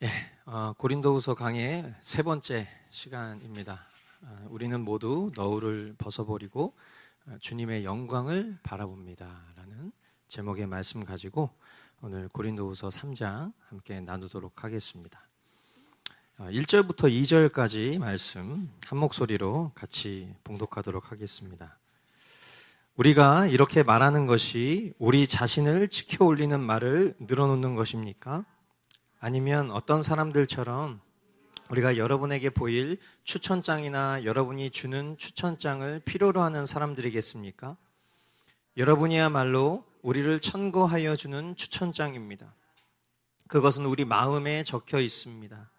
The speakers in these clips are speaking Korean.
예, 고린도후서 강의 세 번째 시간입니다. 우리는 모두 너울을 벗어버리고 주님의 영광을 바라봅니다라는 제목의 말씀 가지고 오늘 고린도후서 3장 함께 나누도록 하겠습니다. 1절부터 2절까지 말씀 한 목소리로 같이 봉독하도록 하겠습니다. 우리가 이렇게 말하는 것이 우리 자신을 지켜 올리는 말을 늘어놓는 것입니까? 아니면 어떤 사람들처럼 우리가 여러분에게 보일 추천장이나 여러분이 주는 추천장을 필요로 하는 사람들이겠습니까? 여러분이야말로 우리를 천거하여 주는 추천장입니다. 그것은 우리 마음에 적혀 있습니다.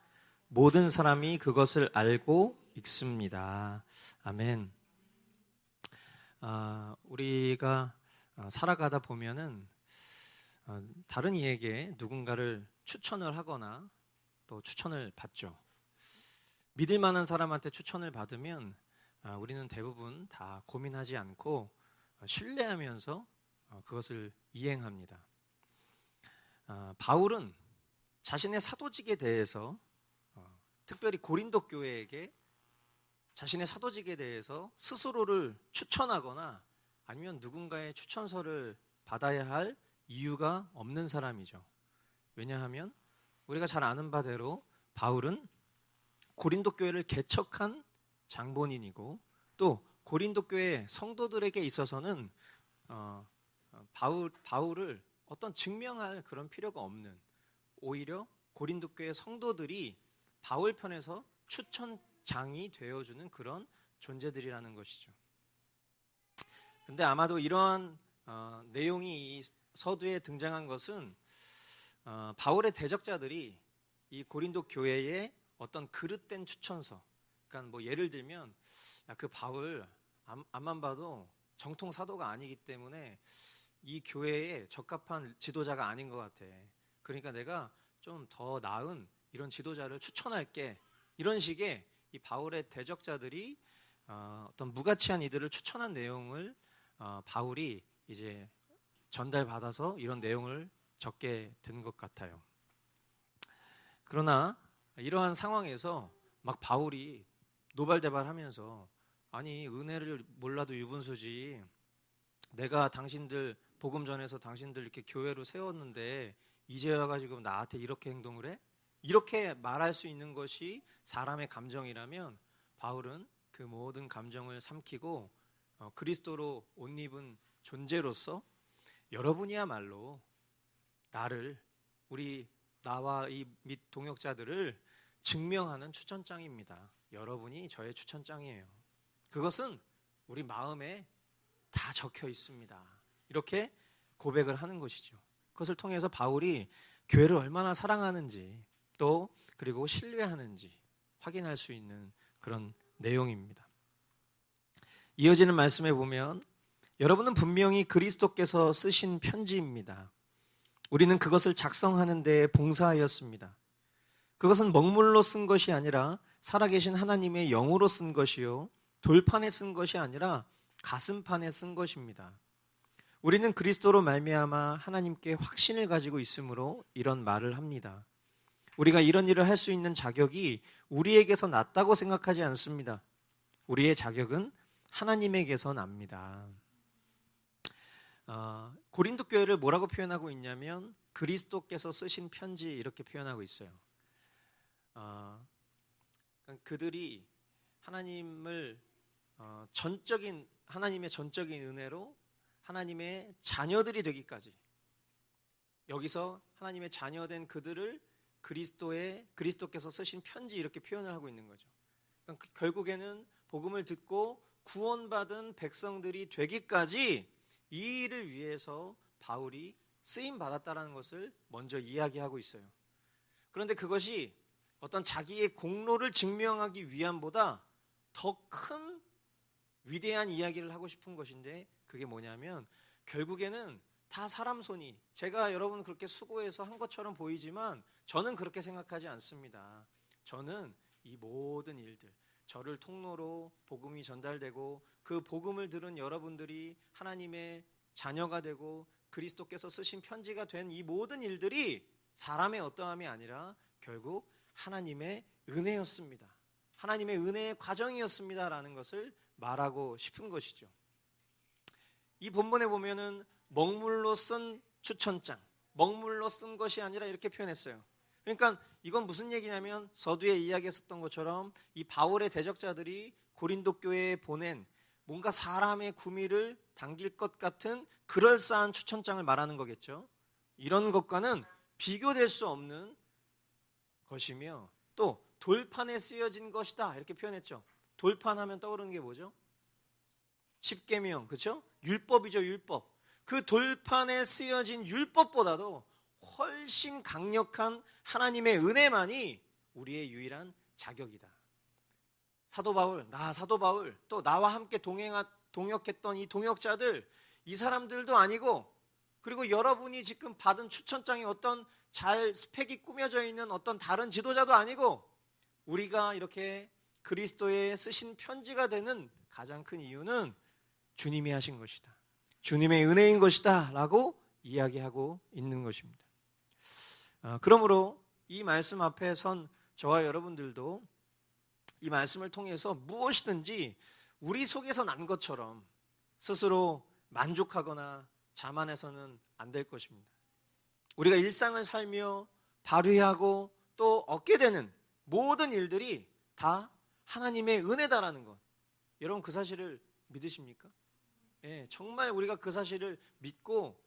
모든 사람이 그것을 알고 읽습니다. 아멘. 우리가 살아가다 보면은 다른 이에게 누군가를 추천을 하거나 또 추천을 받죠. 믿을 만한 사람한테 추천을 받으면 우리는 대부분 다 고민하지 않고 신뢰하면서 그것을 이행합니다. 바울은 자신의 사도직에 대해서 특별히 고린도 교회에게 자신의 사도직에 대해서 스스로를 추천하거나 아니면 누군가의 추천서를 받아야 할 이유가 없는 사람이죠. 왜냐하면 우리가 잘 아는 바대로 바울은 고린도 교회를 개척한 장본인이고 또 고린도 교회 성도들에게 있어서는 바울을 어떤 증명할 그런 필요가 없는, 오히려 고린도 교회 성도들이 바울 편에서 추천장이 되어주는 그런 존재들이라는 것이죠. 근데 아마도 이러한 내용이 이 서두에 등장한 것은 바울의 대적자들이 이 고린도 교회에 어떤 그릇된 추천서, 그러니까 뭐 예를 들면 그 바울 앞만 봐도 정통 사도가 아니기 때문에 이 교회에 적합한 지도자가 아닌 것 같아. 그러니까 내가 좀 더 나은 이런 지도자를 추천할게. 이런 식의 이 바울의 대적자들이 어떤 무가치한 이들을 추천한 내용을 바울이 이제 전달받아서 이런 내용을 적게 된 것 같아요. 그러나 이러한 상황에서 막 바울이 노발대발하면서 아니 은혜를 몰라도 유분수지, 내가 당신들 복음 전해서 당신들 이렇게 교회로 세웠는데 이제 와가지고 나한테 이렇게 행동을 해? 이렇게 말할 수 있는 것이 사람의 감정이라면 바울은 그 모든 감정을 삼키고 그리스도로 옷 입은 존재로서 여러분이야말로 나와 이 및 동역자들을 증명하는 추천장입니다. 여러분이 저의 추천장이에요. 그것은 우리 마음에 다 적혀 있습니다. 이렇게 고백을 하는 것이죠. 그것을 통해서 바울이 교회를 얼마나 사랑하는지 또 그리고 신뢰하는지 확인할 수 있는 그런 내용입니다. 이어지는 말씀에 보면 여러분은 분명히 그리스도께서 쓰신 편지입니다. 우리는 그것을 작성하는 데 봉사하였습니다. 그것은 먹물로 쓴 것이 아니라 살아계신 하나님의 영으로 쓴 것이요 돌판에 쓴 것이 아니라 가슴판에 쓴 것입니다. 우리는 그리스도로 말미암아 하나님께 확신을 가지고 있으므로 이런 말을 합니다. 우리가 이런 일을 할 수 있는 자격이 우리에게서 낫다고 생각하지 않습니다. 우리의 자격은 하나님에게서 납니다. 고린도 교회를 뭐라고 표현하고 있냐면 그리스도께서 쓰신 편지 이렇게 표현하고 있어요. 그들이 하나님의 전적인 은혜로 하나님의 자녀들이 되기까지, 여기서 하나님의 자녀된 그들을 그리스도께서 쓰신 편지 이렇게 표현을 하고 있는 거죠. 그러니까 결국에는 복음을 듣고 구원받은 백성들이 되기까지 이 일을 위해서 바울이 쓰임 받았다라는 것을 먼저 이야기하고 있어요. 그런데 그것이 어떤 자기의 공로를 증명하기 위함보다 더 큰 위대한 이야기를 하고 싶은 것인데, 그게 뭐냐면 결국에는 다 사람 손이, 제가 여러분 그렇게 수고해서 한 것처럼 보이지만 저는 그렇게 생각하지 않습니다. 저는 이 모든 일들, 저를 통로로 복음이 전달되고 그 복음을 들은 여러분들이 하나님의 자녀가 되고 그리스도께서 쓰신 편지가 된 이 모든 일들이 사람의 어떠함이 아니라 결국 하나님의 은혜였습니다. 하나님의 은혜의 과정이었습니다라는 것을 말하고 싶은 것이죠. 이 본문에 보면은 먹물로 쓴 추천장, 먹물로 쓴 것이 아니라 이렇게 표현했어요. 그러니까 이건 무슨 얘기냐면 서두에 이야기했었던 것처럼 이 바울의 대적자들이 고린도 교회에 보낸 뭔가 사람의 구미를 당길 것 같은 그럴싸한 추천장을 말하는 거겠죠. 이런 것과는 비교될 수 없는 것이며 또 돌판에 쓰여진 것이다 이렇게 표현했죠. 돌판하면 떠오르는 게 뭐죠? 십계명, 그렇죠? 율법이죠, 율법. 그 돌판에 쓰여진 율법보다도 훨씬 강력한 하나님의 은혜만이 우리의 유일한 자격이다. 사도 바울, 또 나와 함께 동역했던 이 동역자들, 이 사람들도 아니고, 그리고 여러분이 지금 받은 추천장이 어떤 잘 스펙이 꾸며져 있는 어떤 다른 지도자도 아니고, 우리가 이렇게 그리스도에 쓰신 편지가 되는 가장 큰 이유는 주님이 하신 것이다. 주님의 은혜인 것이다 라고 이야기하고 있는 것입니다. 그러므로 이 말씀 앞에 선 저와 여러분들도 이 말씀을 통해서 무엇이든지 우리 속에서 난 것처럼 스스로 만족하거나 자만해서는 안 될 것입니다. 우리가 일상을 살며 발휘하고 또 얻게 되는 모든 일들이 다 하나님의 은혜다라는 것. 여러분 그 사실을 믿으십니까? 예, 정말 우리가 그 사실을 믿고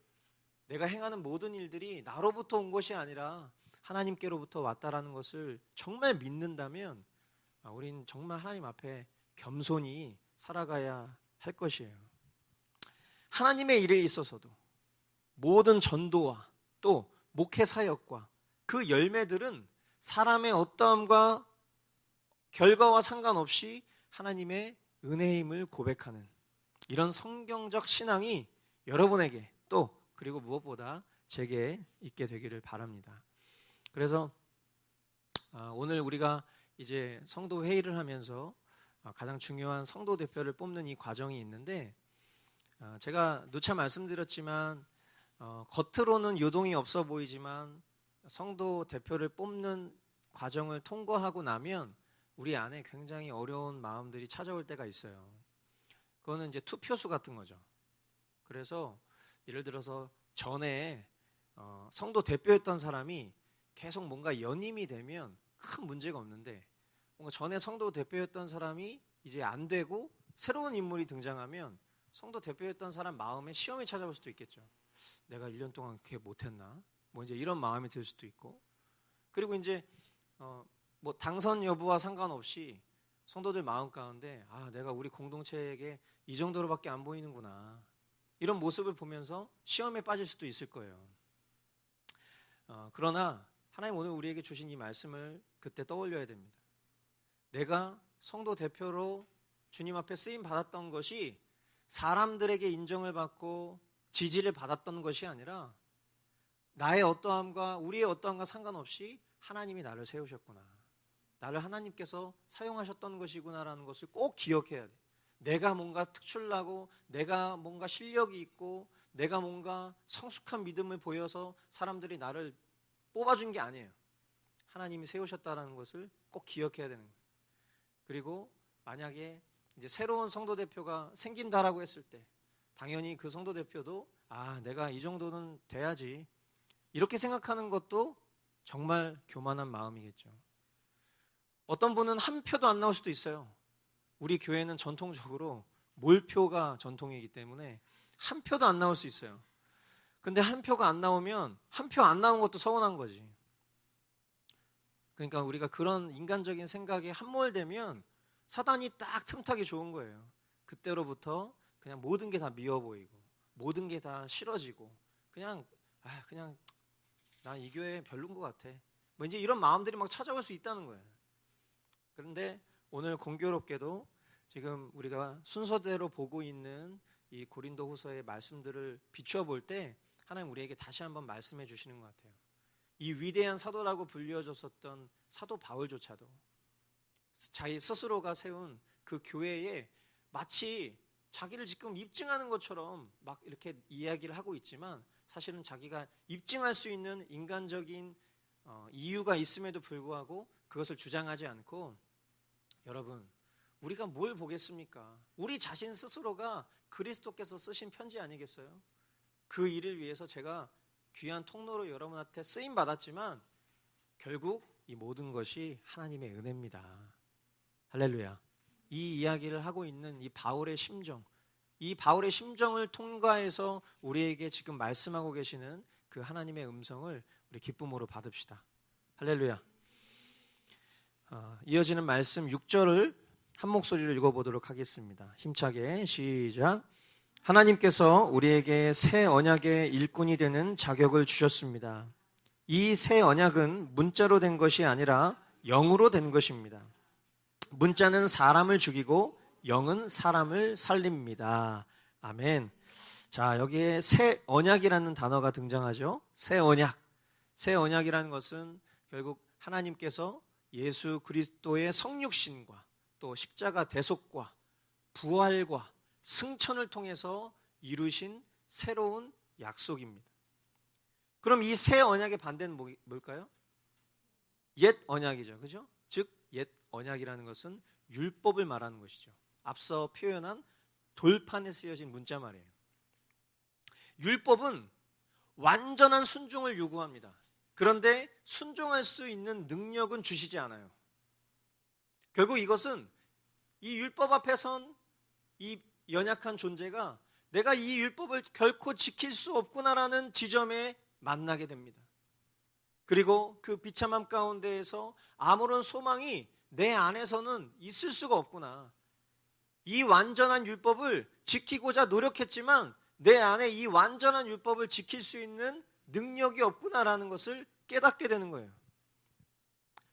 내가 행하는 모든 일들이 나로부터 온 것이 아니라 하나님께로부터 왔다라는 것을 정말 믿는다면 우린 정말 하나님 앞에 겸손히 살아가야 할 것이에요. 하나님의 일에 있어서도 모든 전도와 또 목회 사역과 그 열매들은 사람의 어떠함과 결과와 상관없이 하나님의 은혜임을 고백하는 이런 성경적 신앙이 여러분에게 또 그리고 무엇보다 제게 있게 되기를 바랍니다. 그래서 오늘 우리가 이제 성도 회의를 하면서 가장 중요한 성도 대표를 뽑는 이 과정이 있는데 제가 누차 말씀드렸지만 겉으로는 요동이 없어 보이지만 성도 대표를 뽑는 과정을 통과하고 나면 우리 안에 굉장히 어려운 마음들이 찾아올 때가 있어요. 그거는 이제 투표수 같은 거죠. 그래서 예를 들어서 전에 성도 대표였던 사람이 계속 뭔가 연임이 되면 큰 문제가 없는데 뭔가 전에 성도 대표였던 사람이 이제 안 되고 새로운 인물이 등장하면 성도 대표였던 사람 마음에 시험이 찾아올 수도 있겠죠. 내가 1년 동안 그렇게 못했나? 뭐 이제 이런 마음이 들 수도 있고 그리고 이제 뭐 당선 여부와 상관없이 성도들 마음 가운데 내가 우리 공동체에게 이 정도로밖에 안 보이는구나 이런 모습을 보면서 시험에 빠질 수도 있을 거예요. 그러나 하나님 오늘 우리에게 주신 이 말씀을 그때 떠올려야 됩니다. 내가 성도 대표로 주님 앞에 쓰임 받았던 것이 사람들에게 인정을 받고 지지를 받았던 것이 아니라 나의 어떠함과 우리의 어떠함과 상관없이 하나님이 나를 세우셨구나. 나를 하나님께서 사용하셨던 것이구나라는 것을 꼭 기억해야 돼. 내가 뭔가 특출나고 내가 뭔가 실력이 있고 내가 뭔가 성숙한 믿음을 보여서 사람들이 나를 뽑아준 게 아니에요. 하나님이 세우셨다라는 것을 꼭 기억해야 되는 거예요. 그리고 만약에 이제 새로운 성도 대표가 생긴다라고 했을 때 당연히 그 성도 대표도 내가 이 정도는 돼야지 이렇게 생각하는 것도 정말 교만한 마음이겠죠. 어떤 분은 한 표도 안 나올 수도 있어요. 우리 교회는 전통적으로 몰표가 전통이기 때문에 한 표도 안 나올 수 있어요. 근데 한 표가 안 나오면 한 표 안 나온 것도 서운한 거지. 그러니까 우리가 그런 인간적인 생각에 함몰되면 사단이 딱 틈타기 좋은 거예요. 그때로부터 그냥 모든 게 다 미워 보이고 모든 게 다 싫어지고 그냥 난 이 교회 별론 것 같아. 뭐 이제 이런 마음들이 막 찾아올 수 있다는 거예요. 그런데 오늘 공교롭게도 지금 우리가 순서대로 보고 있는 이 고린도후서의 말씀들을 비추어 볼 때 하나님 우리에게 다시 한번 말씀해 주시는 것 같아요. 이 위대한 사도라고 불려졌었던 사도 바울조차도 자기 스스로가 세운 그 교회에 마치 자기를 지금 입증하는 것처럼 막 이렇게 이야기를 하고 있지만 사실은 자기가 입증할 수 있는 인간적인 이유가 있음에도 불구하고 그것을 주장하지 않고, 여러분, 우리가 뭘 보겠습니까? 우리 자신 스스로가 그리스도께서 쓰신 편지 아니겠어요? 그 일을 위해서 제가 귀한 통로로 여러분한테 쓰임 받았지만 결국 이 모든 것이 하나님의 은혜입니다. 할렐루야. 이 이야기를 하고 있는 이 바울의 심정, 이 바울의 심정을 통과해서 우리에게 지금 말씀하고 계시는 그 하나님의 음성을 우리 기쁨으로 받읍시다. 할렐루야. 이어지는 말씀 6절을 한 목소리로 읽어보도록 하겠습니다. 힘차게 시작. 하나님께서 우리에게 새 언약의 일꾼이 되는 자격을 주셨습니다. 이 새 언약은 문자로 된 것이 아니라 영으로 된 것입니다. 문자는 사람을 죽이고 영은 사람을 살립니다. 아멘. 자, 여기에 새 언약이라는 단어가 등장하죠. 새 언약. 새 언약이라는 것은 결국 하나님께서 예수 그리스도의 성육신과 또 십자가 대속과 부활과 승천을 통해서 이루신 새로운 약속입니다. 그럼 이 새 언약의 반대는 뭘까요? 옛 언약이죠. 그죠? 즉 옛 언약이라는 것은 율법을 말하는 것이죠. 앞서 표현한 돌판에 쓰여진 문자 말이에요. 율법은 완전한 순종을 요구합니다. 그런데 순종할 수 있는 능력은 주시지 않아요. 결국 이것은 이 율법 앞에 선 이 연약한 존재가 내가 이 율법을 결코 지킬 수 없구나라는 지점에 만나게 됩니다. 그리고 그 비참함 가운데에서 아무런 소망이 내 안에서는 있을 수가 없구나. 이 완전한 율법을 지키고자 노력했지만 내 안에 이 완전한 율법을 지킬 수 있는 능력이 없구나라는 것을 깨닫게 되는 거예요.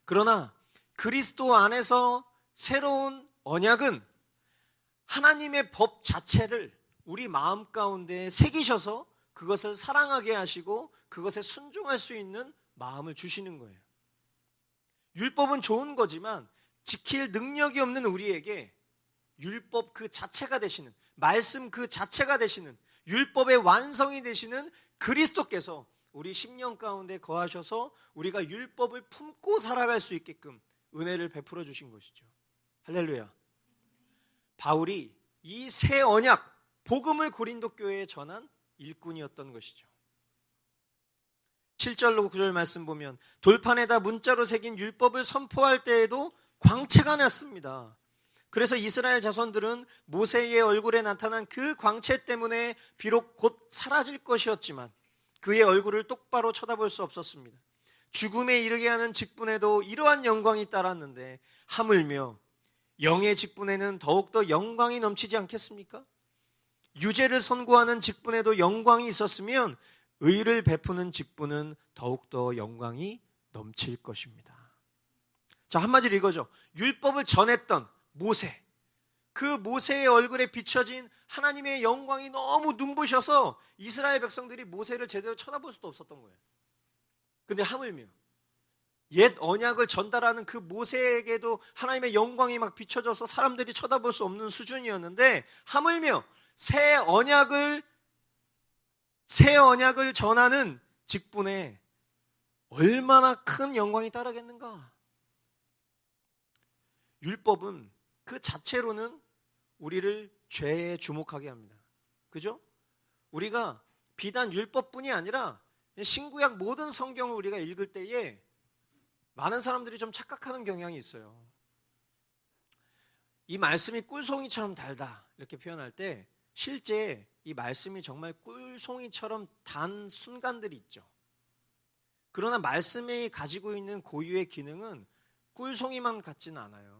그러나 그리스도 안에서 새로운 언약은 하나님의 법 자체를 우리 마음 가운데 새기셔서 그것을 사랑하게 하시고 그것에 순종할 수 있는 마음을 주시는 거예요. 율법은 좋은 거지만 지킬 능력이 없는 우리에게 율법 그 자체가 되시는, 말씀 그 자체가 되시는, 율법의 완성이 되시는 그리스도께서 우리 심령 가운데 거하셔서 우리가 율법을 품고 살아갈 수 있게끔 은혜를 베풀어 주신 것이죠. 할렐루야. 바울이 이 새 언약, 복음을 고린도 교회에 전한 일꾼이었던 것이죠. 7절로 9절 말씀 보면 돌판에다 문자로 새긴 율법을 선포할 때에도 광채가 났습니다. 그래서 이스라엘 자손들은 모세의 얼굴에 나타난 그 광채 때문에 비록 곧 사라질 것이었지만 그의 얼굴을 똑바로 쳐다볼 수 없었습니다. 죽음에 이르게 하는 직분에도 이러한 영광이 따랐는데 하물며 영의 직분에는 더욱더 영광이 넘치지 않겠습니까? 유죄를 선고하는 직분에도 영광이 있었으면 의를 베푸는 직분은 더욱더 영광이 넘칠 것입니다. 자, 한마디로 이거죠. 율법을 전했던 모세, 그 모세의 얼굴에 비춰진 하나님의 영광이 너무 눈부셔서 이스라엘 백성들이 모세를 제대로 쳐다볼 수도 없었던 거예요. 근데 하물며 옛 언약을 전달하는 그 모세에게도 하나님의 영광이 막 비춰져서 사람들이 쳐다볼 수 없는 수준이었는데 하물며 새 언약을 전하는 직분에 얼마나 큰 영광이 따르겠는가. 율법은 그 자체로는 우리를 죄에 주목하게 합니다. 그죠? 우리가 비단 율법뿐이 아니라 신구약 모든 성경을 우리가 읽을 때에 많은 사람들이 좀 착각하는 경향이 있어요. 이 말씀이 꿀송이처럼 달다 이렇게 표현할 때 실제 이 말씀이 정말 꿀송이처럼 단 순간들이 있죠. 그러나 말씀이 가지고 있는 고유의 기능은 꿀송이만 같지는 않아요.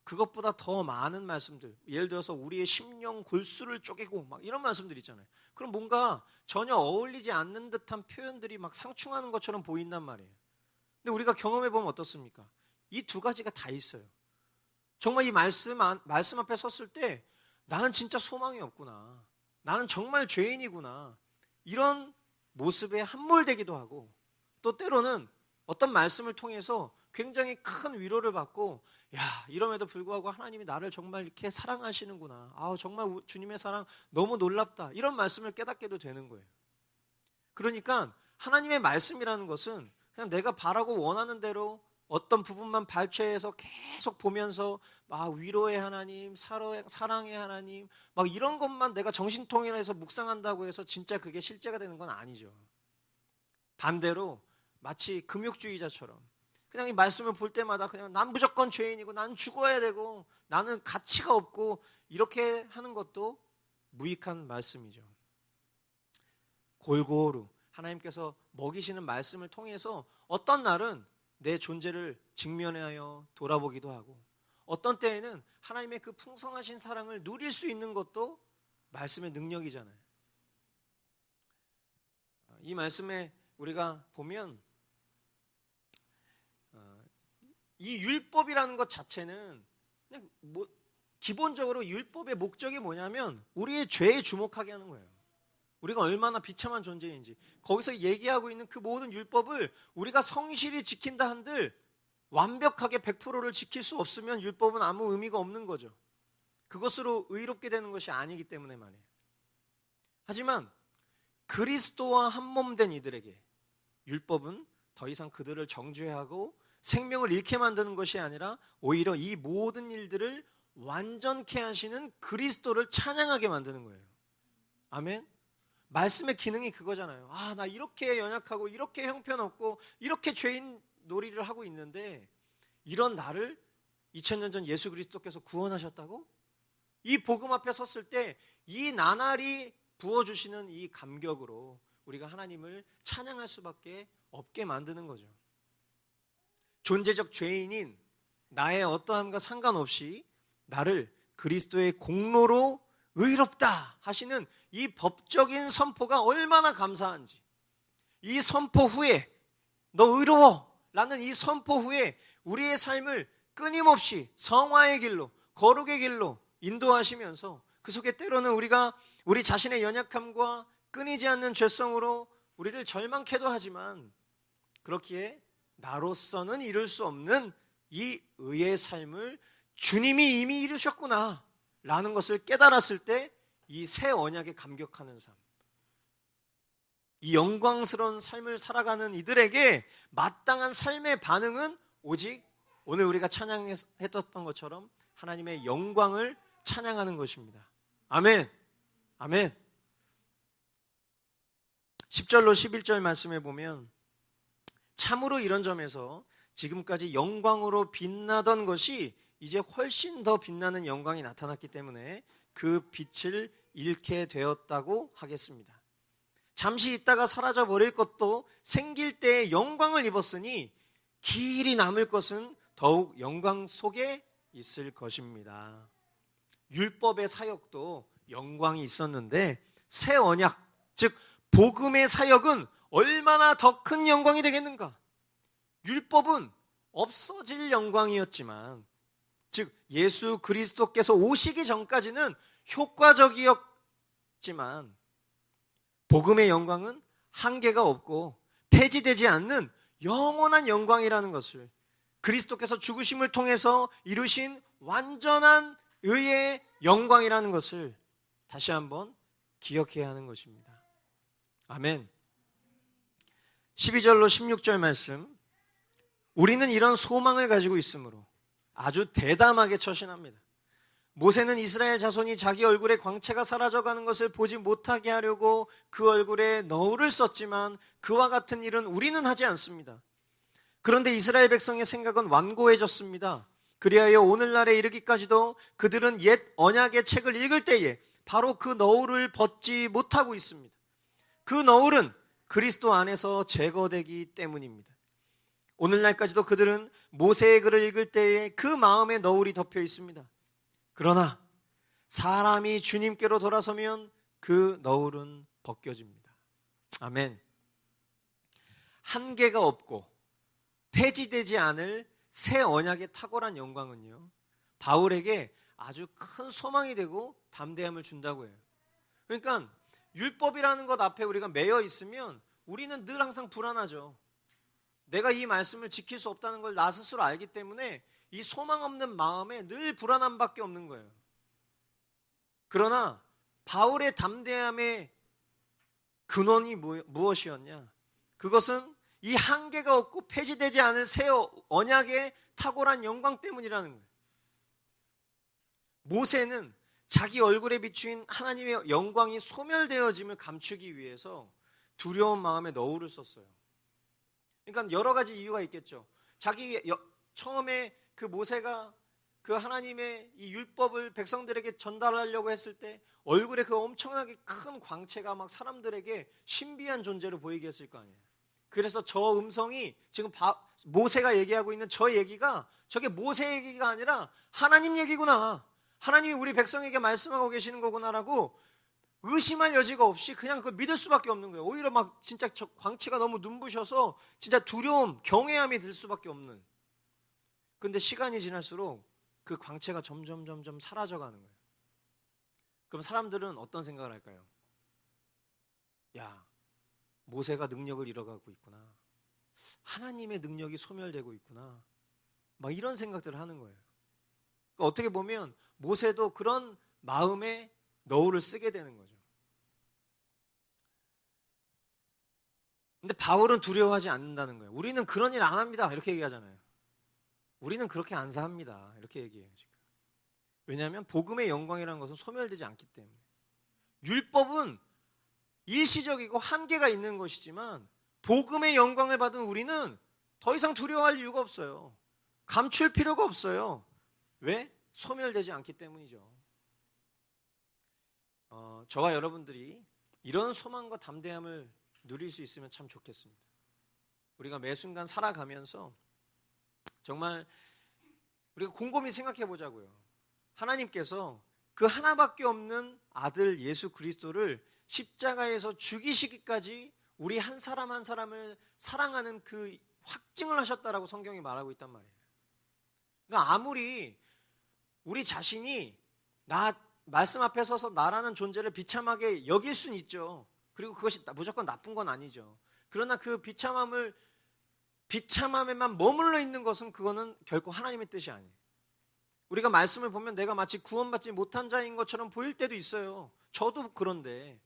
그것보다 더 많은 말씀들, 예를 들어서 우리의 심령 골수를 쪼개고 막 이런 말씀들 있잖아요. 그럼 뭔가 전혀 어울리지 않는 듯한 표현들이 막 상충하는 것처럼 보인단 말이에요. 근데 우리가 경험해 보면 어떻습니까? 이 두 가지가 다 있어요. 정말 이 말씀 앞에 섰을 때 나는 진짜 소망이 없구나. 나는 정말 죄인이구나. 이런 모습에 함몰되기도 하고 또 때로는 어떤 말씀을 통해서 굉장히 큰 위로를 받고 야, 이럼에도 불구하고 하나님이 나를 정말 이렇게 사랑하시는구나. 아, 정말 주님의 사랑 너무 놀랍다. 이런 말씀을 깨닫게도 되는 거예요. 그러니까 하나님의 말씀이라는 것은 그냥 내가 바라고 원하는 대로 어떤 부분만 발췌해서 계속 보면서 막 위로의 하나님, 사랑의 하나님, 막 이런 것만 내가 정신통일해서 묵상한다고 해서 진짜 그게 실제가 되는 건 아니죠. 반대로 마치 금욕주의자처럼 그냥 이 말씀을 볼 때마다 그냥 난 무조건 죄인이고 난 죽어야 되고 나는 가치가 없고 이렇게 하는 것도 무익한 말씀이죠. 골고루 하나님께서 먹이시는 말씀을 통해서 어떤 날은 내 존재를 직면하여 돌아보기도 하고 어떤 때에는 하나님의 그 풍성하신 사랑을 누릴 수 있는 것도 말씀의 능력이잖아요. 이 말씀에 우리가 보면 이 율법이라는 것 자체는 그냥 기본적으로 율법의 목적이 뭐냐면 우리의 죄에 주목하게 하는 거예요. 우리가 얼마나 비참한 존재인지 거기서 얘기하고 있는 그 모든 율법을 우리가 성실히 지킨다 한들 완벽하게 100%를 지킬 수 없으면 율법은 아무 의미가 없는 거죠. 그것으로 의롭게 되는 것이 아니기 때문에 말이에요. 하지만 그리스도와 한몸된 이들에게 율법은 더 이상 그들을 정죄하고 생명을 잃게 만드는 것이 아니라 오히려 이 모든 일들을 완전케 하시는 그리스도를 찬양하게 만드는 거예요. 아멘. 말씀의 기능이 그거잖아요. 나 이렇게 연약하고 이렇게 형편없고 이렇게 죄인 놀이를 하고 있는데 이런 나를 2000년 전 예수 그리스도께서 구원하셨다고? 이 복음 앞에 섰을 때 이 나날이 부어주시는 이 감격으로 우리가 하나님을 찬양할 수밖에 없게 만드는 거죠. 존재적 죄인인 나의 어떠함과 상관없이 나를 그리스도의 공로로 의롭다 하시는 이 법적인 선포가 얼마나 감사한지, 이 선포 후에 너 의로워 라는 이 선포 후에 우리의 삶을 끊임없이 성화의 길로, 거룩의 길로 인도하시면서 그 속에 때로는 우리가 우리 자신의 연약함과 끊이지 않는 죄성으로 우리를 절망케도 하지만 그렇기에 나로서는 이룰 수 없는 이 의의 삶을 주님이 이미 이루셨구나 라는 것을 깨달았을 때 이 새 언약에 감격하는 삶, 이 영광스러운 삶을 살아가는 이들에게 마땅한 삶의 반응은 오직 오늘 우리가 찬양했던 것처럼 하나님의 영광을 찬양하는 것입니다. 아멘. 아멘. 10절로 11절 말씀에 보면 참으로 이런 점에서 지금까지 영광으로 빛나던 것이 이제 훨씬 더 빛나는 영광이 나타났기 때문에 그 빛을 잃게 되었다고 하겠습니다. 잠시 있다가 사라져 버릴 것도 생길 때의 영광을 입었으니 길이 남을 것은 더욱 영광 속에 있을 것입니다. 율법의 사역도 영광이 있었는데 새 언약, 즉 복음의 사역은 얼마나 더 큰 영광이 되겠는가? 율법은 없어질 영광이었지만, 즉 예수 그리스도께서 오시기 전까지는 효과적이었지만 복음의 영광은 한계가 없고 폐지되지 않는 영원한 영광이라는 것을, 그리스도께서 죽으심을 통해서 이루신 완전한 의의 영광이라는 것을 다시 한번 기억해야 하는 것입니다. 아멘. 12절로 16절 말씀, 우리는 이런 소망을 가지고 있으므로 아주 대담하게 처신합니다. 모세는 이스라엘 자손이 자기 얼굴에 광채가 사라져가는 것을 보지 못하게 하려고 그 얼굴에 너울을 썼지만 그와 같은 일은 우리는 하지 않습니다. 그런데 이스라엘 백성의 생각은 완고해졌습니다. 그리하여 오늘날에 이르기까지도 그들은 옛 언약의 책을 읽을 때에 바로 그 너울을 벗지 못하고 있습니다. 그 너울은 그리스도 안에서 제거되기 때문입니다. 오늘날까지도 그들은 모세의 글을 읽을 때에 그 마음에 너울이 덮여 있습니다. 그러나 사람이 주님께로 돌아서면 그 너울은 벗겨집니다. 아멘. 한계가 없고 폐지되지 않을 새 언약의 탁월한 영광은요, 바울에게 아주 큰 소망이 되고 담대함을 준다고 해요. 그러니까 율법이라는 것 앞에 우리가 매여 있으면 우리는 늘 항상 불안하죠. 내가 이 말씀을 지킬 수 없다는 걸 나 스스로 알기 때문에 이 소망 없는 마음에 늘 불안함밖에 없는 거예요. 그러나 바울의 담대함의 근원이 무엇이었냐? 그것은 이 한계가 없고 폐지되지 않을 새 언약의 탁월한 영광 때문이라는 거예요. 모세는 자기 얼굴에 비추인 하나님의 영광이 소멸되어짐을 감추기 위해서 두려운 마음에 너울을 썼어요. 그러니까 여러 가지 이유가 있겠죠. 처음에 그 모세가 그 하나님의 이 율법을 백성들에게 전달하려고 했을 때 얼굴에 그 엄청나게 큰 광채가 막 사람들에게 신비한 존재로 보이게 했을 거 아니에요. 그래서 저 음성이 지금 모세가 얘기하고 있는 저 얘기가 저게 모세 얘기가 아니라 하나님 얘기구나, 하나님이 우리 백성에게 말씀하고 계시는 거구나라고 의심할 여지가 없이 그냥 그걸 믿을 수밖에 없는 거예요. 오히려 막 진짜 저 광채가 너무 눈부셔서 진짜 두려움, 경외함이 들 수밖에 없는. 근데 시간이 지날수록 그 광채가 점점 사라져가는 거예요. 그럼 사람들은 어떤 생각을 할까요? 야, 모세가 능력을 잃어가고 있구나, 하나님의 능력이 소멸되고 있구나, 막 이런 생각들을 하는 거예요. 그러니까 어떻게 보면 모세도 그런 마음에 너울을 쓰게 되는 거죠. 근데 바울은 두려워하지 않는다는 거예요. 우리는 그런 일 안 합니다, 이렇게 얘기하잖아요. 우리는 그렇게 안 사합니다, 이렇게 얘기해요 지금. 왜냐하면 복음의 영광이라는 것은 소멸되지 않기 때문에. 율법은 일시적이고 한계가 있는 것이지만 복음의 영광을 받은 우리는 더 이상 두려워할 이유가 없어요. 감출 필요가 없어요. 왜? 소멸되지 않기 때문이죠. 저와 여러분들이 이런 소망과 담대함을 누릴 수 있으면 참 좋겠습니다. 우리가 매 순간 살아가면서 정말 우리가 곰곰이 생각해 보자고요. 하나님께서 그 하나밖에 없는 아들 예수 그리스도를 십자가에서 죽이시기까지 우리 한 사람 한 사람을 사랑하는 그 확증을 하셨다라고 성경이 말하고 있단 말이에요. 그러니까 아무리 우리 자신이 말씀 앞에 서서 나라는 존재를 비참하게 여길 수는 있죠. 그리고 그것이 무조건 나쁜 건 아니죠. 그러나 그 비참함에만 머물러 있는 것은 그거는 결코 하나님의 뜻이 아니에요. 우리가 말씀을 보면 내가 마치 구원받지 못한 자인 것처럼 보일 때도 있어요. 저도 그런데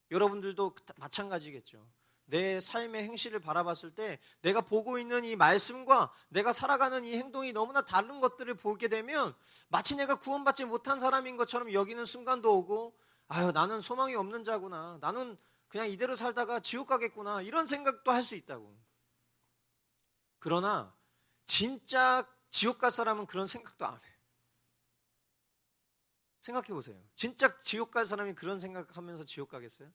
여러분들도 마찬가지겠죠. 내 삶의 행실을 바라봤을 때 내가 보고 있는 이 말씀과 내가 살아가는 이 행동이 너무나 다른 것들을 보게 되면 마치 내가 구원받지 못한 사람인 것처럼 여기는 순간도 오고, 아유, 나는 소망이 없는 자구나, 나는 그냥 이대로 살다가 지옥 가겠구나, 이런 생각도 할 수 있다고. 그러나 진짜 지옥 갈 사람은 그런 생각도 안 해요. 생각해 보세요. 진짜 지옥 갈 사람이 그런 생각하면서 지옥 가겠어요?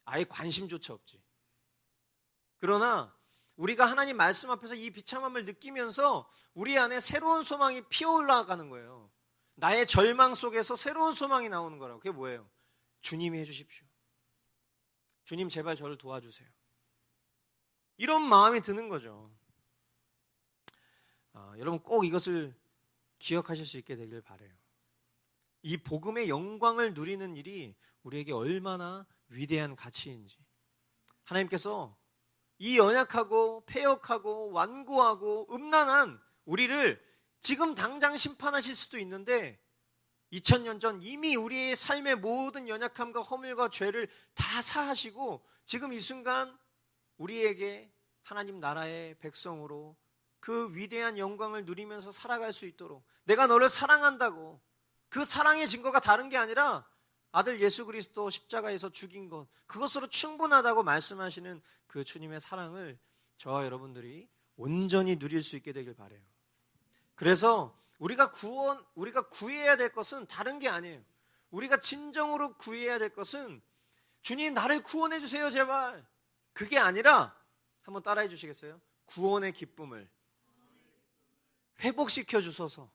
아예 관심조차 없지. 그러나 우리가 하나님 말씀 앞에서 이 비참함을 느끼면서 우리 안에 새로운 소망이 피어올라가는 거예요. 나의 절망 속에서 새로운 소망이 나오는 거라고. 그게 뭐예요? 주님이 해주십시오. 주님 제발 저를 도와주세요. 이런 마음이 드는 거죠. 여러분 꼭 이것을 기억하실 수 있게 되길 바라요. 이 복음의 영광을 누리는 일이 우리에게 얼마나 위대한 가치인지, 하나님께서 이 연약하고 패역하고 완고하고 음란한 우리를 지금 당장 심판하실 수도 있는데 2000년 전 이미 우리의 삶의 모든 연약함과 허물과 죄를 다 사하시고 지금 이 순간 우리에게 하나님 나라의 백성으로 그 위대한 영광을 누리면서 살아갈 수 있도록, 내가 너를 사랑한다고, 그 사랑의 증거가 다른 게 아니라 아들 예수 그리스도 십자가에서 죽인 것, 그것으로 충분하다고 말씀하시는 그 주님의 사랑을 저와 여러분들이 온전히 누릴 수 있게 되길 바라요. 그래서 우리가 구해야 될 것은 다른 게 아니에요. 우리가 진정으로 구해야 될 것은 주님 나를 구원해 주세요 제발, 그게 아니라 한번 따라해 주시겠어요? 구원의 기쁨을 회복시켜 주소서.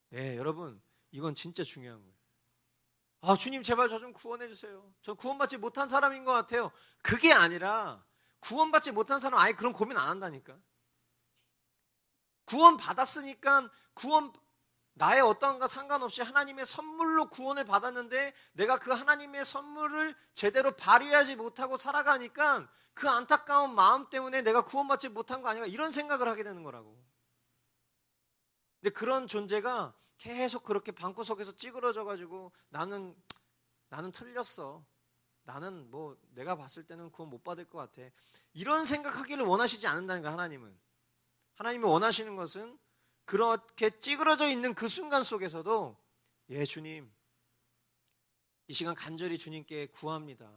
네, 여러분 이건 진짜 중요한 거예요. 주님 제발 저 좀 구원해 주세요. 저 구원받지 못한 사람인 것 같아요. 그게 아니라 구원받지 못한 사람 아예 그런 고민 안 한다니까. 구원 받았으니까 나의 어떠한가 상관없이 하나님의 선물로 구원을 받았는데 내가 그 하나님의 선물을 제대로 발휘하지 못하고 살아가니까 그 안타까운 마음 때문에 내가 구원받지 못한 거 아닌가, 이런 생각을 하게 되는 거라고. 근데 그런 존재가 계속 그렇게 방구석에서 찌그러져 가지고 나는 틀렸어, 나는 뭐 내가 봤을 때는 구원 못 받을 것 같아. 이런 생각하기를 원하시지 않는다는 거야. 하나님이 원하시는 것은 그렇게 찌그러져 있는 그 순간 속에서도 예 주님, 이 시간 간절히 주님께 구합니다.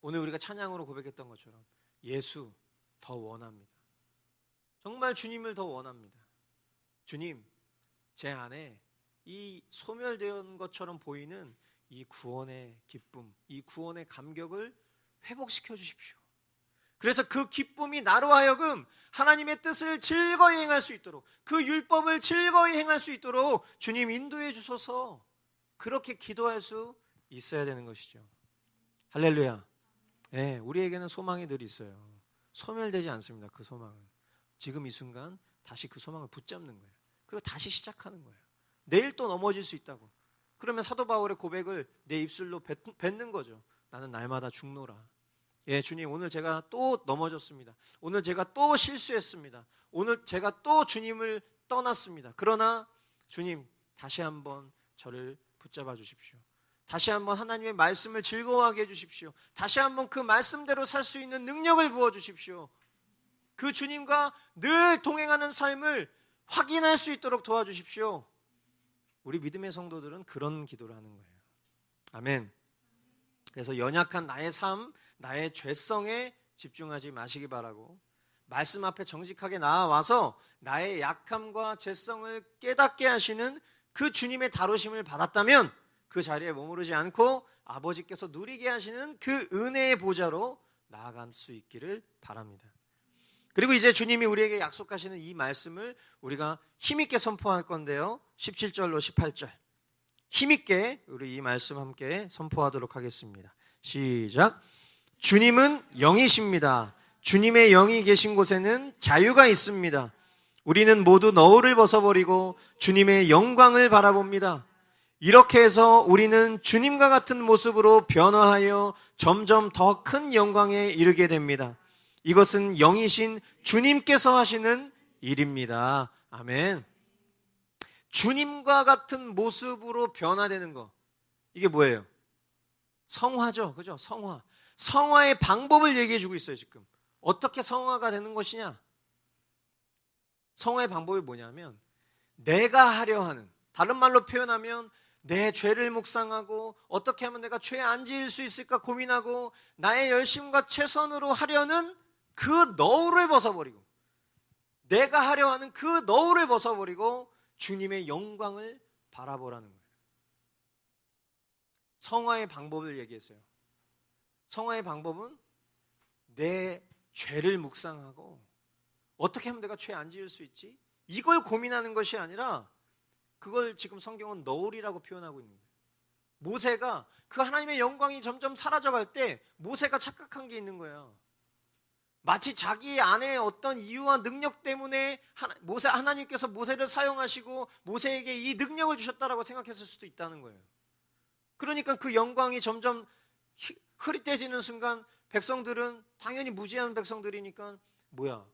오늘 우리가 찬양으로 고백했던 것처럼 예수 더 원합니다. 정말 주님을 더 원합니다. 주님, 제 안에 이 소멸된 것처럼 보이는 이 구원의 기쁨, 이 구원의 감격을 회복시켜 주십시오. 그래서 그 기쁨이 나로 하여금 하나님의 뜻을 즐거이 행할 수 있도록, 그 율법을 즐거이 행할 수 있도록 주님 인도해 주소서. 그렇게 기도할 수 있어야 되는 것이죠. 할렐루야. 네, 우리에게는 소망이 늘 있어요. 소멸되지 않습니다. 그 소망은 지금 이 순간 다시 그 소망을 붙잡는 거예요. 그리고 다시 시작하는 거예요. 내일 또 넘어질 수 있다고. 그러면 사도 바울의 고백을 내 입술로 뱉는 거죠. 나는 날마다 죽노라. 예, 주님, 오늘 제가 또 넘어졌습니다. 오늘 제가 또 실수했습니다. 오늘 제가 또 주님을 떠났습니다. 그러나 주님, 다시 한번 저를 붙잡아 주십시오. 다시 한번 하나님의 말씀을 즐거워하게 해주십시오. 다시 한번 그 말씀대로 살 수 있는 능력을 부어주십시오. 그 주님과 늘 동행하는 삶을 확인할 수 있도록 도와주십시오. 우리 믿음의 성도들은 그런 기도를 하는 거예요. 아멘. 그래서 연약한 나의 삶, 나의 죄성에 집중하지 마시기 바라고, 말씀 앞에 정직하게 나와서 나의 약함과 죄성을 깨닫게 하시는 그 주님의 다루심을 받았다면 그 자리에 머무르지 않고 아버지께서 누리게 하시는 그 은혜의 보좌로 나아갈 수 있기를 바랍니다. 그리고 이제 주님이 우리에게 약속하시는 이 말씀을 우리가 힘있게 선포할 건데요, 17절로 18절 힘있게 우리 이 말씀 함께 선포하도록 하겠습니다. 시작. 주님은 영이십니다. 주님의 영이 계신 곳에는 자유가 있습니다. 우리는 모두 너울을 벗어버리고 주님의 영광을 바라봅니다. 이렇게 해서 우리는 주님과 같은 모습으로 변화하여 점점 더 큰 영광에 이르게 됩니다. 이것은 영이신 주님께서 하시는 일입니다. 아멘. 주님과 같은 모습으로 변화되는 거, 이게 뭐예요? 성화죠. 그죠? 성화. 성화의 방법을 얘기해 주고 있어요. 지금 어떻게 성화가 되는 것이냐? 성화의 방법이 뭐냐면, 내가 하려 하는, 다른 말로 표현하면 내 죄를 묵상하고 어떻게 하면 내가 죄 안 지을 수 있을까 고민하고 나의 열심과 최선으로 하려는 그 너울을 벗어버리고, 내가 하려 하는 그 너울을 벗어버리고 주님의 영광을 바라보라는 거예요. 성화의 방법을 얘기했어요. 성화의 방법은 내 죄를 묵상하고 어떻게 하면 내가 죄 안 지을 수 있지? 이걸 고민하는 것이 아니라, 그걸 지금 성경은 너울이라고 표현하고 있는 거예요. 모세가 그 하나님의 영광이 점점 사라져갈 때 모세가 착각한 게 있는 거예요. 마치 자기 안에 어떤 이유와 능력 때문에 하나님께서 모세를 사용하시고 모세에게 이 능력을 주셨다라고 생각했을 수도 있다는 거예요. 그러니까 그 영광이 점점 흐릿해지는 순간 백성들은, 당연히 무지한 백성들이니까, 뭐야,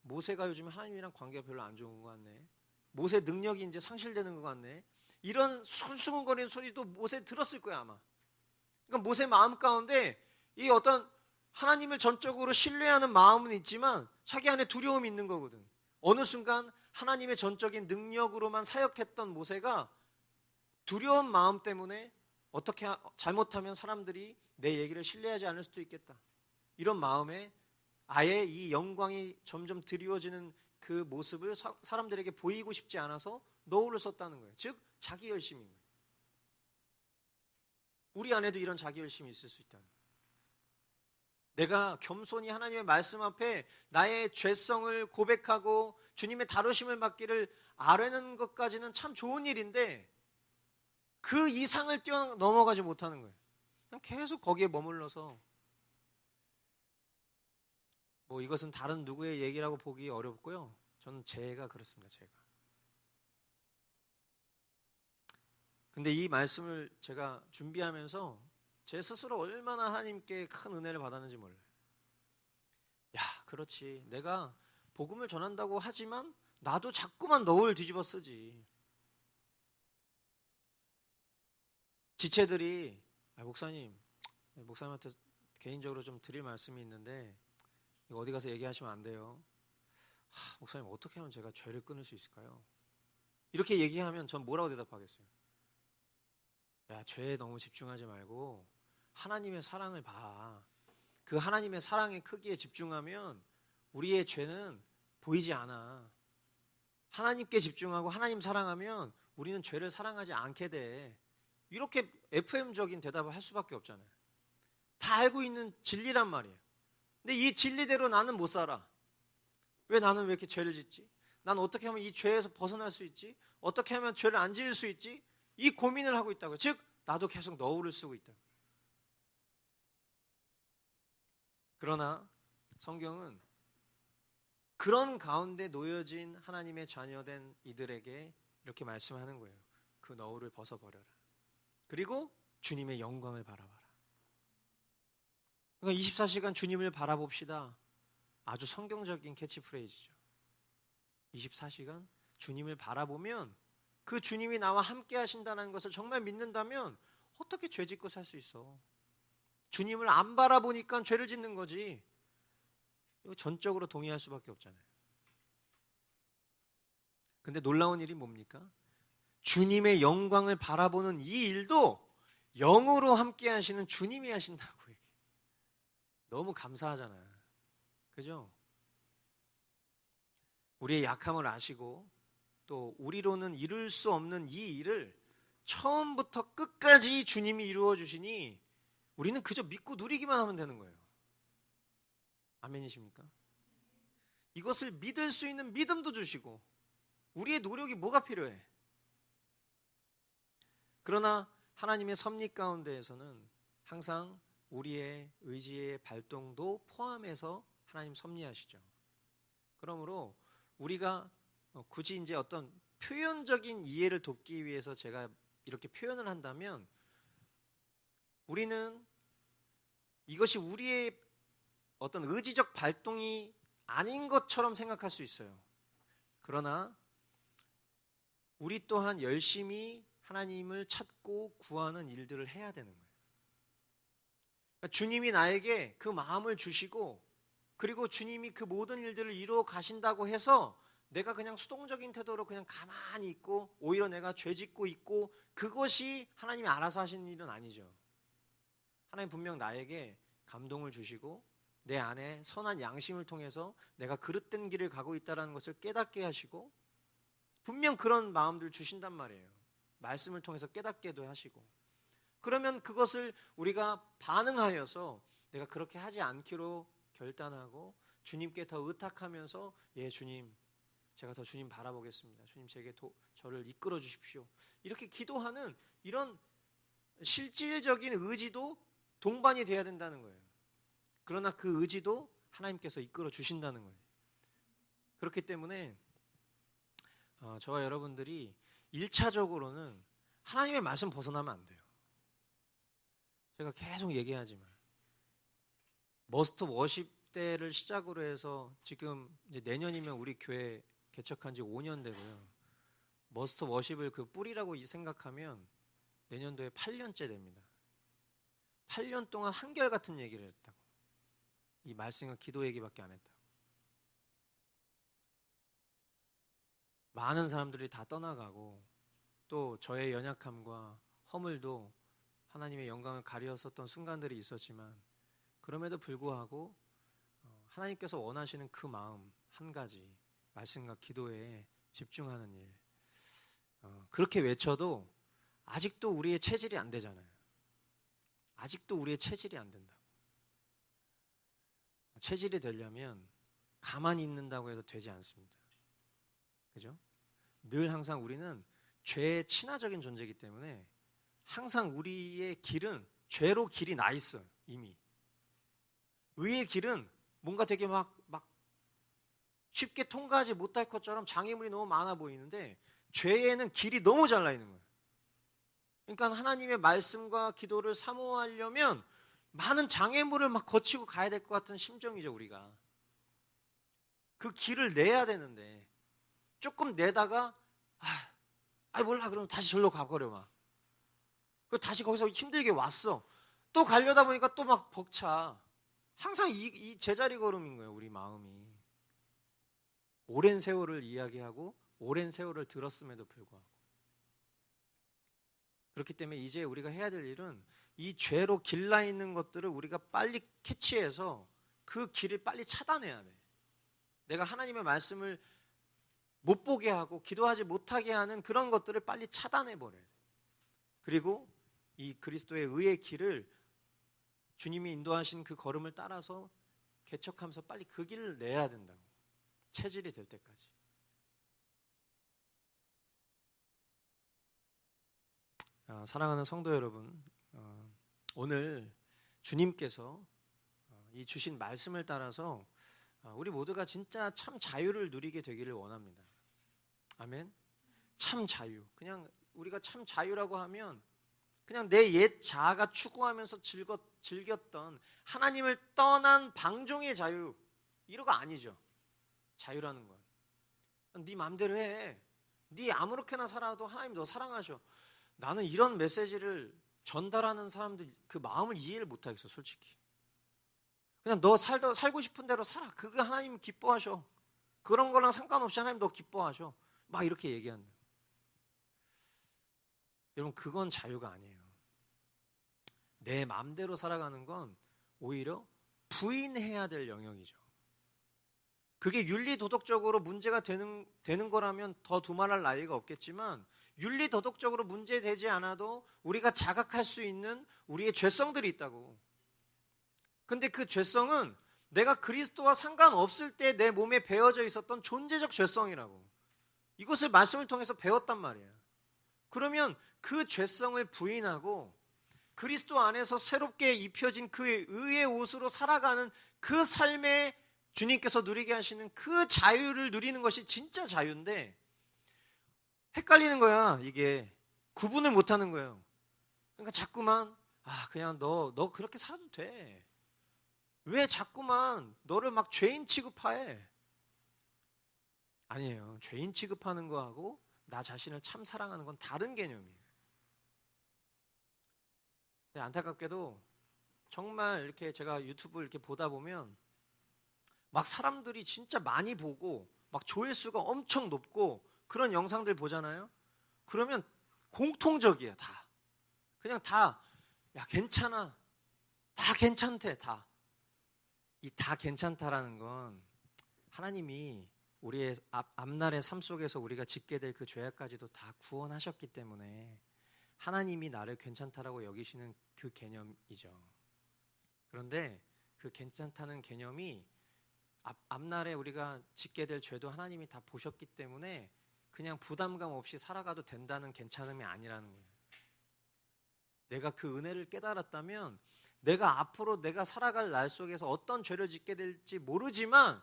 모세가 요즘 하나님이랑 관계가 별로 안 좋은 것 같네, 모세 능력이 이제 상실되는 것 같네, 이런 수근수근거리는 소리도 모세 들었을 거야 아마. 그러니까 모세 마음 가운데 이 어떤 하나님을 전적으로 신뢰하는 마음은 있지만 자기 안에 두려움이 있는 거거든. 어느 순간 하나님의 전적인 능력으로만 사역했던 모세가 두려운 마음 때문에 어떻게 잘못하면 사람들이 내 얘기를 신뢰하지 않을 수도 있겠다, 이런 마음에 아예 이 영광이 점점 드리워지는 그 모습을 사람들에게 보이고 싶지 않아서 너울을 썼다는 거예요. 즉 자기 열심인 거예요. 우리 안에도 이런 자기 열심이 있을 수 있다는 거예요. 내가 겸손히 하나님의 말씀 앞에 나의 죄성을 고백하고 주님의 다루심을 받기를 아뢰는 것까지는 참 좋은 일인데, 그 이상을 뛰어넘어가지 못하는 거예요. 그냥 계속 거기에 머물러서, 뭐 이것은 다른 누구의 얘기라고 보기 어렵고요, 저는 제가 그렇습니다. 제가. 근데 이 말씀을 제가 준비하면서 제 스스로 얼마나 하나님께 큰 은혜를 받았는지 몰라요. 야, 그렇지, 내가 복음을 전한다고 하지만 나도 자꾸만 너울 뒤집어 쓰지. 지체들이 목사님 목사님한테 개인적으로 좀 드릴 말씀이 있는데 이거 어디 가서 얘기하시면 안 돼요. 목사님 어떻게 하면 제가 죄를 끊을 수 있을까요? 이렇게 얘기하면 전 뭐라고 대답하겠어요? 야, 죄에 너무 집중하지 말고 하나님의 사랑을 봐. 그 하나님의 사랑의 크기에 집중하면 우리의 죄는 보이지 않아. 하나님께 집중하고 하나님 사랑하면 우리는 죄를 사랑하지 않게 돼. 이렇게 FM적인 대답을 할 수밖에 없잖아요. 다 알고 있는 진리란 말이에요. 근데 이 진리대로 나는 못 살아. 왜 나는 왜 이렇게 죄를 짓지? 난 어떻게 하면 이 죄에서 벗어날 수 있지? 어떻게 하면 죄를 안 지을 수 있지? 이 고민을 하고 있다고요. 즉 나도 계속 너울을 쓰고 있다. 그러나 성경은 그런 가운데 놓여진 하나님의 자녀된 이들에게 이렇게 말씀하는 거예요. 그 너울을 벗어버려라. 그리고 주님의 영광을 바라봐라. 그러니까 24시간 주님을 바라봅시다. 아주 성경적인 캐치프레이즈죠. 24시간 주님을 바라보면 그 주님이 나와 함께 하신다는 것을 정말 믿는다면 어떻게 죄 짓고 살 수 있어? 주님을 안 바라보니까 죄를 짓는 거지. 이거 전적으로 동의할 수밖에 없잖아요. 근데 놀라운 일이 뭡니까? 주님의 영광을 바라보는 이 일도 영으로 함께 하시는 주님이 하신다고 얘기해요. 너무 감사하잖아요. 그죠? 우리의 약함을 아시고 또 우리로는 이룰 수 없는 이 일을 처음부터 끝까지 주님이 이루어 주시니 우리는 그저 믿고 누리기만 하면 되는 거예요. 아멘이십니까? 이것을 믿을 수 있는 믿음도 주시고 우리의 노력이 뭐가 필요해? 그러나 하나님의 섭리 가운데에서는 항상 우리의 의지의 발동도 포함해서 하나님 섭리하시죠. 그러므로 우리가 굳이 이제 어떤 표현적인 이해를 돕기 위해서 제가 이렇게 표현을 한다면 우리는 이것이 우리의 어떤 의지적 발동이 아닌 것처럼 생각할 수 있어요. 그러나 우리 또한 열심히 하나님을 찾고 구하는 일들을 해야 되는 거예요. 그러니까 주님이 나에게 그 마음을 주시고 그리고 주님이 그 모든 일들을 이루어 가신다고 해서 내가 그냥 수동적인 태도로 그냥 가만히 있고 오히려 내가 죄 짓고 있고 그것이 하나님이 알아서 하시는 일은 아니죠. 하나님 분명 나에게 감동을 주시고 내 안에 선한 양심을 통해서 내가 그릇된 길을 가고 있다는 것을 깨닫게 하시고 분명 그런 마음들 주신단 말이에요. 말씀을 통해서 깨닫게도 하시고 그러면 그것을 우리가 반응하여서 내가 그렇게 하지 않기로 결단하고 주님께 더 의탁하면서 예 주님 제가 더 주님 바라보겠습니다. 주님 제게 저를 이끌어 주십시오. 이렇게 기도하는 이런 실질적인 의지도 동반이 돼야 된다는 거예요. 그러나 그 의지도 하나님께서 이끌어 주신다는 거예요. 그렇기 때문에 저와 여러분들이 1차적으로는 하나님의 말씀 벗어나면 안 돼요. 제가 계속 얘기하지만 머스트 워십 때를 시작으로 해서 지금 이제 내년이면 우리 교회 개척한 지 5년 되고요. 머스트 워십을 그 뿌리라고 생각하면 내년도에 8년째 됩니다. 8년 동안 한결같은 얘기를 했다고. 이 말씀과 기도 얘기밖에 안 했다고. 많은 사람들이 다 떠나가고 또 저의 연약함과 허물도 하나님의 영광을 가리었었던 순간들이 있었지만 그럼에도 불구하고 하나님께서 원하시는 그 마음 한 가지 말씀과 기도에 집중하는 일 그렇게 외쳐도 아직도 우리의 체질이 안 되잖아요. 아직도 우리의 체질이 안 된다고. 체질이 되려면 가만히 있는다고 해서 되지 않습니다. 그죠? 늘 항상 우리는 죄의 친화적인 존재이기 때문에 항상 우리의 길은 죄로 길이 나 있어요. 이미. 의의 길은 뭔가 되게 막 쉽게 통과하지 못할 것처럼 장애물이 너무 많아 보이는데 죄에는 길이 너무 잘라 있는 거예요. 그러니까 하나님의 말씀과 기도를 사모하려면 많은 장애물을 막 거치고 가야 될 것 같은 심정이죠, 우리가. 그 길을 내야 되는데 조금 내다가 몰라 그러면 다시 절로 가버려 막. 그 다시 거기서 힘들게 왔어. 또 가려다 보니까 또 막 벅차. 항상 이 제자리 걸음인 거예요, 우리 마음이. 오랜 세월을 이야기하고 오랜 세월을 들었음에도 불구하고. 그렇기 때문에 이제 우리가 해야 될 일은 이 죄로 길라 있는 것들을 우리가 빨리 캐치해서 그 길을 빨리 차단해야 돼. 내가 하나님의 말씀을 못 보게 하고 기도하지 못하게 하는 그런 것들을 빨리 차단해 버려야 돼. 그리고 이 그리스도의 의의 길을 주님이 인도하신 그 걸음을 따라서 개척하면서 빨리 그 길을 내야 된다고. 체질이 될 때까지. 사랑하는 성도 여러분, 오늘 주님께서 이 주신 말씀을 따라서 우리 모두가 진짜 참 자유를 누리게 되기를 원합니다. 아멘. 참 자유. 그냥 우리가 참 자유라고 하면 그냥 내 옛 자아가 추구하면서 즐겼던 하나님을 떠난 방종의 자유, 이거가 아니죠. 자유라는 건 네 마음대로 해. 네 아무렇게나 살아도 하나님 너 사랑하셔. 나는 이런 메시지를 전달하는 사람들 그 마음을 이해를 못하겠어, 솔직히. 그냥 너 살고 싶은 대로 살아. 그거 하나님 기뻐하셔. 그런 거랑 상관없이 하나님 너 기뻐하셔. 막 이렇게 얘기한다. 여러분, 그건 자유가 아니에요. 내 마음대로 살아가는 건 오히려 부인해야 될 영역이죠. 그게 윤리 도덕적으로 문제가 되는 거라면 더 두말할 나위가 없겠지만, 윤리 도덕적으로 문제되지 않아도 우리가 자각할 수 있는 우리의 죄성들이 있다고. 근데 그 죄성은 내가 그리스도와 상관없을 때 내 몸에 배어져 있었던 존재적 죄성이라고. 이것을 말씀을 통해서 배웠단 말이에요. 그러면 그 죄성을 부인하고 그리스도 안에서 새롭게 입혀진 그의 의의 옷으로 살아가는 그 삶에 주님께서 누리게 하시는 그 자유를 누리는 것이 진짜 자유인데, 헷갈리는 거야. 이게 구분을 못하는 거예요. 그러니까 자꾸만 그냥 너 그렇게 살아도 돼. 왜 자꾸만 너를 막 죄인 취급해? 아니에요. 죄인 취급하는 거하고 나 자신을 참 사랑하는 건 다른 개념이에요. 근데 안타깝게도 정말 이렇게 제가 유튜브 이렇게 보다 보면 막 사람들이 진짜 많이 보고 막 조회수가 엄청 높고 그런 영상들 보잖아요. 그러면 공통적이에요. 다. 그냥 다 야 괜찮아. 다 괜찮대. 다. 이 다 괜찮다라는 건 하나님이 우리의 앞날의 삶 속에서 우리가 짓게 될 그 죄악까지도 다 구원하셨기 때문에 하나님이 나를 괜찮다라고 여기시는 그 개념이죠. 그런데 그 괜찮다는 개념이 앞날에 우리가 짓게 될 죄도 하나님이 다 보셨기 때문에 그냥 부담감 없이 살아가도 된다는 괜찮음이 아니라는 거예요. 내가 그 은혜를 깨달았다면 내가 앞으로 내가 살아갈 날 속에서 어떤 죄를 짓게 될지 모르지만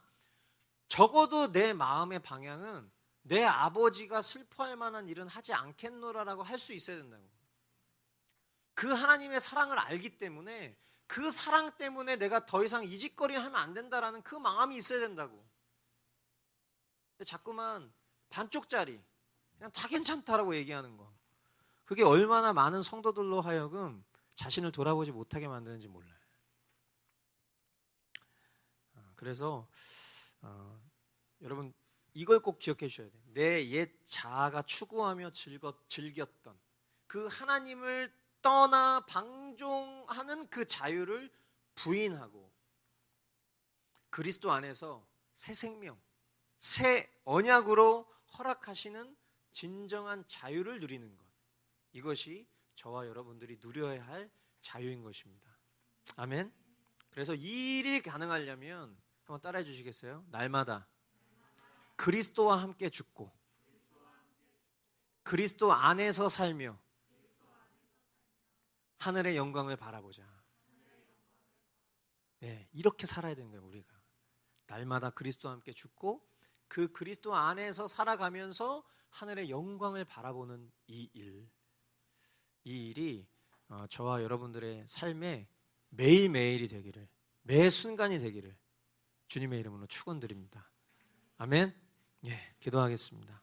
적어도 내 마음의 방향은 내 아버지가 슬퍼할 만한 일은 하지 않겠노라라고 할 수 있어야 된다고. 그 하나님의 사랑을 알기 때문에 그 사랑 때문에 내가 더 이상 이짓거리 하면 안 된다라는 그 마음이 있어야 된다고. 근데 자꾸만 반쪽짜리 그냥 다 괜찮다라고 얘기하는 거, 그게 얼마나 많은 성도들로 하여금 자신을 돌아보지 못하게 만드는지 몰라요. 그래서 여러분 이걸 꼭 기억해 주셔야 돼요. 내 옛 자아가 추구하며 즐겼던 그 하나님을 떠나 방종하는 그 자유를 부인하고 그리스도 안에서 새 생명, 새 언약으로 허락하시는 진정한 자유를 누리는 것, 이것이 저와 여러분들이 누려야 할 자유인 것입니다. 아멘. 그래서 이 일이 가능하려면 한번 따라해 주시겠어요? 날마다 그리스도와 함께 죽고 그리스도 안에서 살며 하늘의 영광을 바라보자. 네, 이렇게 살아야 되는 거예요. 우리가 날마다 그리스도와 함께 죽고 그 그리스도 안에서 살아가면서 하늘의 영광을 바라보는 이 일이 저와 여러분들의 삶에 매일매일이 되기를, 매 순간이 되기를 주님의 이름으로 축원드립니다. 아멘. 예, 기도하겠습니다.